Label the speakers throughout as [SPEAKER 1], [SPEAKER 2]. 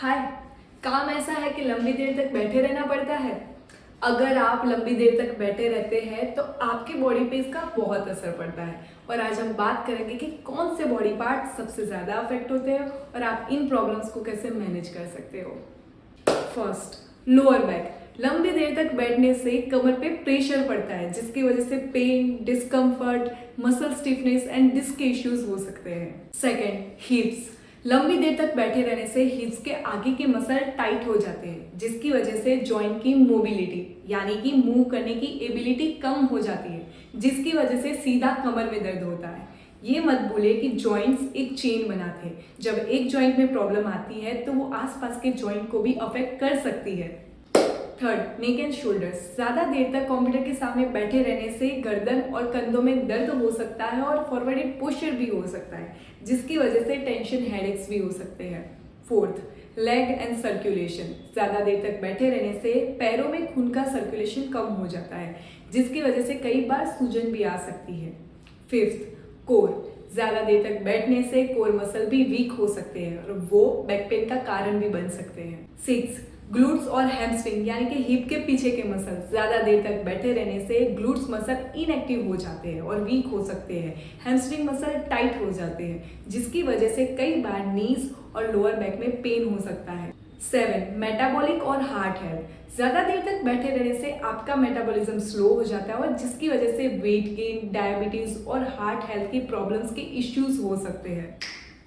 [SPEAKER 1] हाय। काम ऐसा है कि लंबी देर तक बैठे रहना पड़ता है। अगर आप लंबी देर तक बैठे रहते हैं तो आपकी बॉडी पे इसका बहुत असर पड़ता है। और आज हम बात करेंगे कि कौन से बॉडी पार्ट सबसे ज़्यादा अफेक्ट होते हैं और आप इन प्रॉब्लम्स को कैसे मैनेज कर सकते हो। First, lower back. लंबी देर तक बैठने से कमर पे प्रेशर पड़ता है जिसकी वजह से pain, discomfort, muscle stiffness and disc के इश्यूज हो सकते हैं। Second, hips. लंबी देर तक बैठे रहने से हिप्स के आगे के मसल टाइट हो जाते हैं जिसकी वजह से जॉइंट की मोबिलिटी यानी कि मूव करने की एबिलिटी कम हो जाती है जिसकी वजह से सीधा कमर में दर्द होता है। ये मत भूले कि जॉइंट्स एक चेन बनाते हैं। जब एक जॉइंट में प्रॉब्लम आती है तो वो आसपास के जॉइंट को भी अफेक्ट कर सकती है। Third, neck and shoulders. ज़्यादा देर तक कंप्यूटर के सामने बैठे रहने से गर्दन और कंधों में दर्द हो सकता है और फॉरवर्डेड पोस्चर भी हो सकता है जिसकी वजह से टेंशन हेडेक्स भी हो सकते हैं। Fourth, leg and circulation. ज़्यादा देर तक बैठे रहने से पैरों में खून का सर्कुलेशन कम हो जाता है जिसकी वजह से कई बार सूजन भी आ सकती है। Fifth, core. ज़्यादा देर तक बैठने से कोर मसल भी वीक हो सकते हैं और वो बैक पेन का कारण भी बन सकते हैं। सिक्स, ग्लूट्स और हैमस्ट्रिंग यानी कि हिप के पीछे के मसल। ज़्यादा देर तक बैठे रहने से ग्लूट्स मसल इनएक्टिव हो जाते हैं और वीक हो सकते हैं। हैमस्ट्रिंग मसल टाइट हो जाते हैं जिसकी वजह से कई बार नीज और लोअर बैक में पेन हो सकता है। 7, मेटाबॉलिक और हार्ट हेल्थ। ज़्यादा देर तक बैठे रहने से आपका मेटाबॉलिज्म स्लो हो जाता है और जिसकी वजह से वेट गेन, डायबिटीज़ और हार्ट हेल्थ की प्रॉब्लम्स के इश्यूज हो सकते हैं।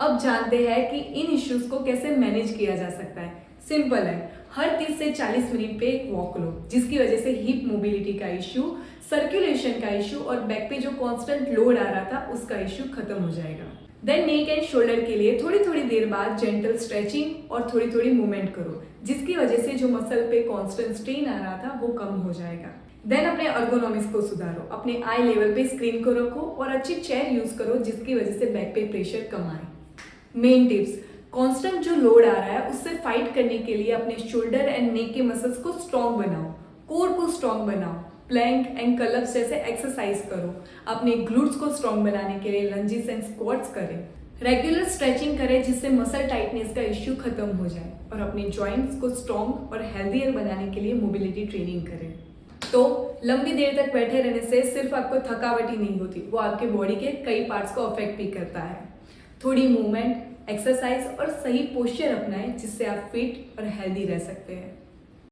[SPEAKER 1] अब जानते हैं कि इन इश्यूज को कैसे मैनेज किया जा सकता है। सिंपल है, हर 30 से 40 मिनट पे एक वॉक लो जिसकी वजह से हिप मोबिलिटी का इश्यू, सर्कुलेशन का इश्यू और बैक पे जो कांस्टेंट लोड आ रहा था उसका इश्यू खत्म हो जाएगा। देन नेक एंड शोल्डर के लिए थोड़ी थोड़ी देर बाद जेंटल स्ट्रेचिंग और थोड़ी थोड़ी मूवमेंट करो जिसकी वजह से जो मसल पे कांस्टेंट स्ट्रेन आ रहा था वो कम हो जाएगा। देन अपने अर्गोनॉमिक्स को सुधारो, अपने आई लेवल पे स्क्रीन को रखो और अच्छी चेयर यूज करो जिसकी वजह से बैक पे प्रेशर कम आए। मेन टिप्स, कांस्टेंट जो लोड आ रहा है उससे फाइट करने के लिए अपने शोल्डर एंड नेक के मसल्स को स्ट्रॉन्ग बनाओ, कोर को स्ट्रॉन्ग बनाओ, प्लैंक एंड कलप्स जैसे एक्सरसाइज करो, अपने ग्लूट्स को स्ट्रॉन्ग बनाने के लिए लंजेस एंड स्क्वाट्स करें, रेगुलर स्ट्रेचिंग करें जिससे मसल टाइटनेस का इश्यू खत्म हो जाए और अपने जॉइंट्स को स्ट्रॉन्ग और हेल्दियर बनाने के लिए मोबिलिटी ट्रेनिंग करें। तो लंबी देर तक बैठे रहने से सिर्फ आपको थकावट ही नहीं होती, वो आपके बॉडी के कई पार्ट्स को अफेक्ट भी करता है। थोड़ी मूवमेंट, एक्सरसाइज और सही पोस्चर अपनाएं जिससे आप फिट और हेल्दी रह सकते हैं।